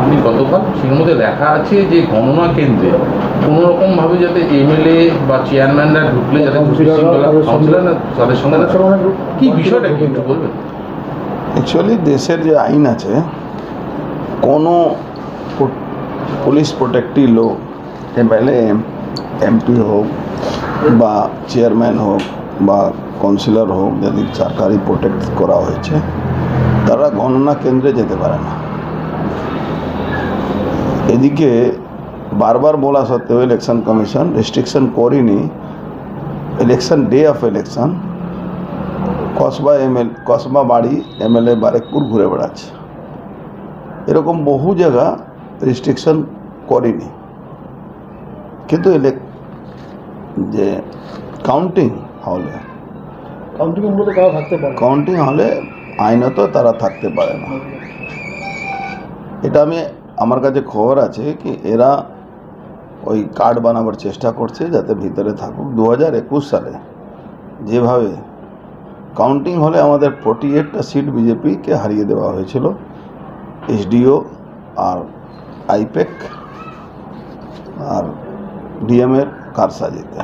হয়নি গতকাল, সের মধ্যে লেখা আছে যে গণনা কেন্দ্রে কোনো রকম ভাবে যাতে এমএলএ বা চেয়ারম্যানরা ঢুকলে যাতে কাউন্সিলর না তাদের সঙ্গে কি বিষয়টা কি একটু বলবেন? অ্যাকচুয়ালি দেশের যে আইন আছে, কোনো পুলিশ প্রোটেক্টিভ লোক এমএলএ এমপি হোক বা চেয়ারম্যান হোক বা কাউন্সিলর হোক, যদি সরকারি প্রোটেক্ট করা হয়েছে, তারা গণনা কেন্দ্রে যেতে পারে না। এদিকে বারবার বলা সত্ত্বেও ইলেকশন কমিশন রেস্ট্রিকশন করেনি। Election day of election Kasba বাড়ি এমএলএ বারেকপুর ঘুরে বেড়াচ্ছে, এরকম বহু জায়গা রেস্ট্রিকশন করেনি। কিন্তু যে কাউন্টিং হলে আইনত তারা থাকতে পারে না। এটা আমার কাছে খবর আছে কি এরা ওই কার্ড বানাবার চেষ্টা করছে যাতে ভিতরে থাকুক। 2021 সালে যেভাবে কাউন্টিং হলে আমাদের 48টা সিট বিজেপিকে হারিয়ে দেওয়া হয়েছিল, এসডিও আর আইপেক আর ডিএমের কারসাজিতে।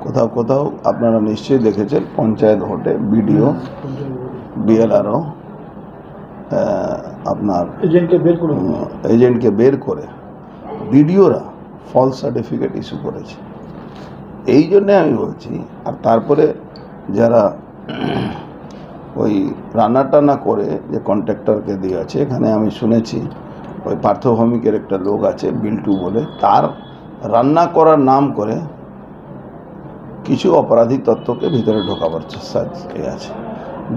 কোথাও কোথাও আপনারা নিশ্চয়ই দেখেছেন পঞ্চায়েত ভোটে বিডিও বিএলআরও আপনার এজেন্টকে বের করে বিডিওরা ফলস সার্টিফিকেট ইস্যু করেছে। এই জন্যে আমি বলছি। আর তারপরে যারা ওই রান্না টান্না করে যে কন্ট্রাক্টরকে দিয়ে আছে, এখানে আমি শুনেছি ওই পার্থভৌমিকের একটা লোক আছে বিল্টু বলে, তার রান্না করার নাম করে কিছু অপরাধী তত্ত্বকে ভিতরে ঢোকাবার চেষ্টা আছে,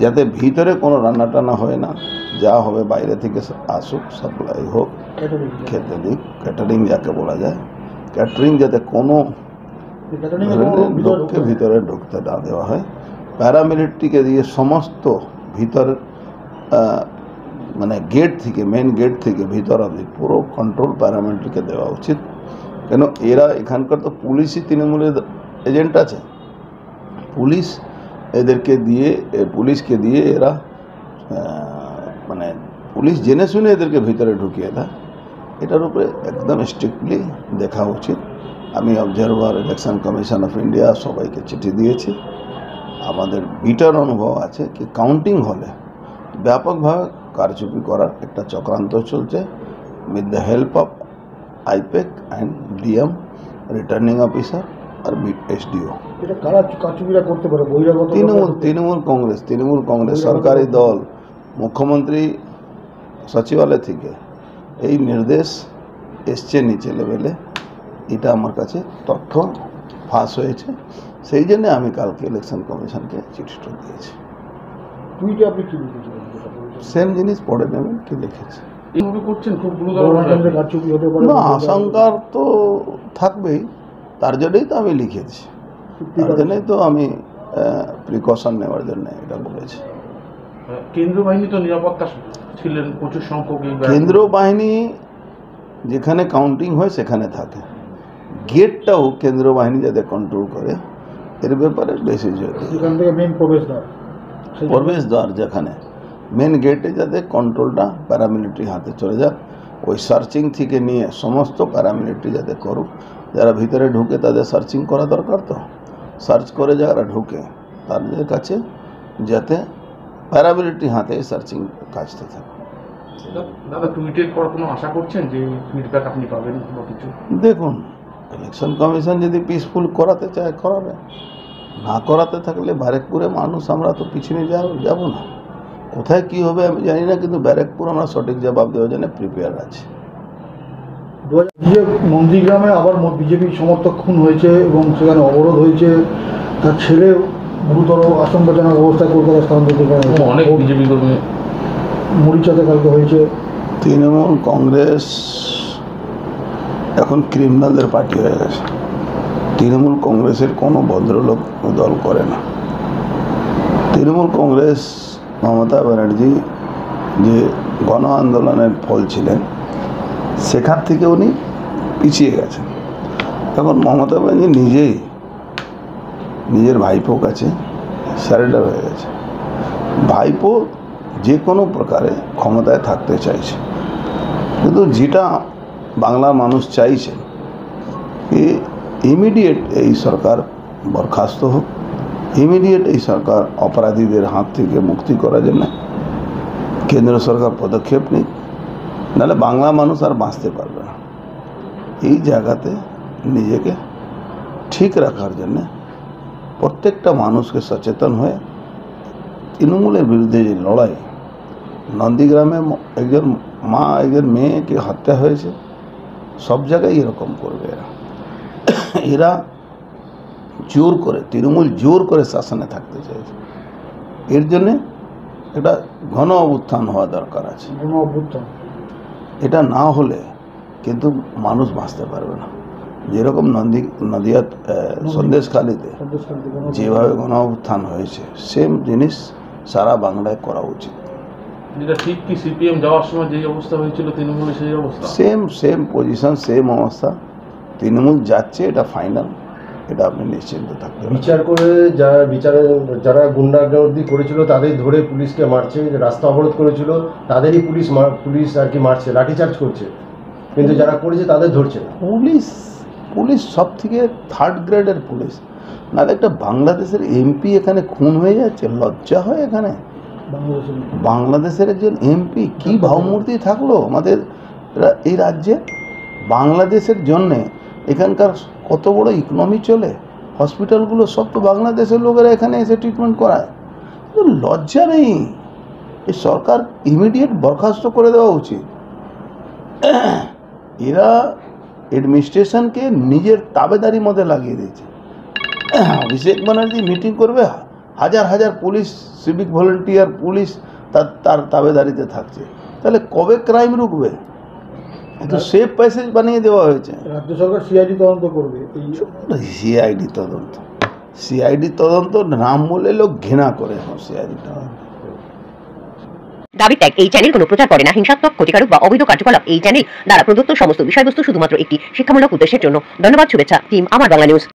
যাতে ভিতরে কোনো রান্না টান্না হয় না, যা হবে বাইরে থেকে আসুক, সাপ্লাই হোক, খেতে দিক, ক্যাটারিং যাকে বলা যায়, ক্যাটারিং যাতে কোনো লোককে ভিতরে ঢুকতে না দেওয়া হয়। প্যারামিলিটারিকে দিয়ে সমস্ত ভিতর মানে গেট থেকে, মেন গেট থেকে ভিতর অবধি পুরো কন্ট্রোল প্যারামিলিটারিকে দেওয়া উচিত। কেন এরা এখানকার তো পুলিশই তৃণমূলের এজেন্ট আছে, পুলিশকে দিয়ে এরা মানে পুলিশ জেনে শুনে এদেরকে ভিতরে ঢুকিয়ে দেয়। এটার উপরে একদম স্ট্রিক্টলি দেখা উচিত। আমি observer election commission of India সবাইকে চিঠি দিয়েছি। আমাদের বিটার অনুভব আছে কি কাউন্টিং হলে ব্যাপকভাবে কারচুপি করার একটা চক্রান্ত চলছে with the help of IPAC and DM, returning officer আর এসডিও। তৃণমূল কংগ্রেস সরকারি দল, মুখ্যমন্ত্রী সচিবালয় থেকে এই নির্দেশ এসছে নিচে লেভেলে। এটা আমার কাছে তথ্য ফাঁস হয়েছে, সেই জন্য আমি কালকে ইলেকশন কমিশনকে চিঠিটা দিয়েছি। সেম জিনিস পড়ে নেবেন কি লিখেছে। না, আশঙ্কার তো থাকবেই, তার জন্যই তো আমি লিখেছি, তার জন্যই তো আমি প্রিকশন নেওয়ার জন্য এটা বলেছি। কেন্দ্রীয় বাহিনী তো নিরাপত্তা ছিলেন প্রচুর সংখ্যক। কেন্দ্রীয় বাহিনী যেখানে কাউন্টিং হয় সেখানে থাকে, গেটটাও কেন্দ্রীয় বাহিনী যাতে কন্ট্রোল করে এর ব্যাপারে বেশি জরুরি। প্রবেশদ্বার যেখানে মেন গেটে যাতে কন্ট্রোলটা প্যারামিলিটারি হাতে চলে যাক, ওই সার্চিং থেকে নিয়ে সমস্ত প্যারামিলিটারি যাতে করুক। যারা ভিতরে ঢুকে তাদের সার্চিং করা দরকার, তো সার্চ করে যারা ঢুকে তাদের কাছে যাতে প্যারামিলিটারি হাতে সার্চিং কাজটা থাকে। দাদা, টুইটের পর কোনো আশা করছেন যে ফিডব্যাক আপনি পাবেন বা কিছু? দেখুন, ইলেকশন কমিশন যদি পিসফুল করাতে চায় করাবে, না করাতে থাকলে ব্যারেকপুরে মানুষ আমরা তো পিছনে যাব না। কোথায় কি হবে আমি জানি না, কিন্তু ব্যারেকপুর আমরা সঠিক জবাব দেওয়ার জন্য প্রিপেয়ার আছি। নন্দীগ্রামে আবার বিজেপির সমর্থক খুন হয়েছে এবং সেখানে অবরোধ হয়েছে, তার ছেলে গুরুতর আশঙ্কাজনক অবস্থায় কলকাতা স্থানান্তরিত করা হয়েছে। অনেক বিজেপি কর্মী মরিচাতে কালকে হয়েছে। তৃণমূল কংগ্রেস এখন ক্রিমিনালদের পার্টি হয়ে গেছে। তৃণমূল কংগ্রেসের কোনো ভদ্রলোক দল করে না। তৃণমূল কংগ্রেস মমতা ব্যানার্জি যে গণ আন্দোলনের ফল ছিলেন, সেখান থেকে উনি পিছিয়ে গেছেন। এখন মমতা ব্যানার্জি নিজেই নিজের ভাইপোর কাছে স্যারেন্ডার হয়ে গেছে। ভাইপো যে কোনো প্রকারে ক্ষমতায় থাকতে চাইছে, কিন্তু কিন্তু যেটা বাংলার মানুষ চাইছে কি ইমিডিয়েট এই সরকার বরখাস্ত হোক, ইমিডিয়েট এই সরকার অপরাধীদের হাত থেকে মুক্তি করার জন্য কেন্দ্র সরকার পদক্ষেপ নিক, নাহলে বাংলা মানুষ আর বাঁচতে পারবে না। এই জায়গাতে নিজেকে ঠিক রাখার জন্য প্রত্যেকটা মানুষকে সচেতন হয়ে তৃণমূলের বিরুদ্ধে যে লড়াই, নন্দীগ্রামে একজন মা একজন মেয়েকে হত্যা হয়েছে, সব জায়গায় এরকম করবে এরা। এরা জোর করে, তৃণমূল জোর করে শাসনে থাকতে চাইছে। এর জন্যে একটা ঘন অভ্যুত্থান হওয়া দরকার আছে। গণ অভ্যুত্থান এটা না হলে কিন্তু মানুষ বাঁচতে পারবে না। যেরকম নদিয়া সন্দেশখালিতে যেভাবে গণ অভ্যুত্থান হয়েছে, সেম জিনিস সারা বাংলায় করা উচিত। যেটা ঠিক কি সিপিএম যাওয়ার সময় যেই অবস্থা হয়েছিল তৃণমূলের সেই অবস্থা? সেম পজিশন, সেম অবস্থা। তৃণমূল যাচ্ছে, এটা ফাইনাল, এটা আপনি নিশ্চিন্ত থাকতে পারেন। বিচার করে যারা গুন্ডাগর্দি করেছিল তাদের ধরে পুলিশকে মারছে, রাস্তা অবরোধ করেছিল তাদেরই পুলিশ আর কি মারছে, লাঠিচার্জ করছে, কিন্তু যারা করেছে তাদের ধরছে না। পুলিশ সব থেকে থার্ড গ্রেডের পুলিশ। নাহলে একটা বাংলাদেশের এমপি এখানে খুন হয়ে যাচ্ছে, লজ্জা হয় এখানে। বাংলাদেশের একজন এমপি কি ভাবমূর্তি থাকলো আমাদের এই রাজ্যে। বাংলাদেশের জন্যে এখানকার কত বড় ইকোনমি চলে, হসপিটালগুলো সব তো বাংলাদেশের লোকেরা এখানে এসে ট্রিটমেন্ট করায়। লজ্জা নেই। এই সরকার ইমিডিয়েট বরখাস্ত করে দেওয়া উচিত। এরা অ্যাডমিনিস্ট্রেশনকে নিজের তাবেদারির মধ্যে লাগিয়ে দিয়েছে। অভিষেক ব্যানার্জি মিটিং করবে, হাজার হাজার পুলিশ, সিভিক ভলেন্টিয়ার পুলিশ তার তাবেদারিতে থাকছে। তাহলে কবে ক্রাইম রুকবে? একটু সেফ প্যাসেজ বানিয়ে দেওয়া হয়েছে। রাজ্য সরকার সিআইডি তদন্ত করবে। সিআইডি তদন্ত নাম বলে লোক ঘৃণা করে সিআইডি তদন্ত। দাবি ত্যাগ এই চ্যানেল কোনো প্রচার করে না হিংসাত্মক, ক্ষতিকারক বা অবৈধ কার্যকলাপ। এই চ্যানেল দ্বারা প্রদত্ত সমস্ত বিষয়বস্তু শুধুমাত্র একটি শিক্ষামূলক উদ্দেশ্যের জন্য। ধন্যবাদ। শুভেচ্ছা টিম আমার বাংলা নিউজ।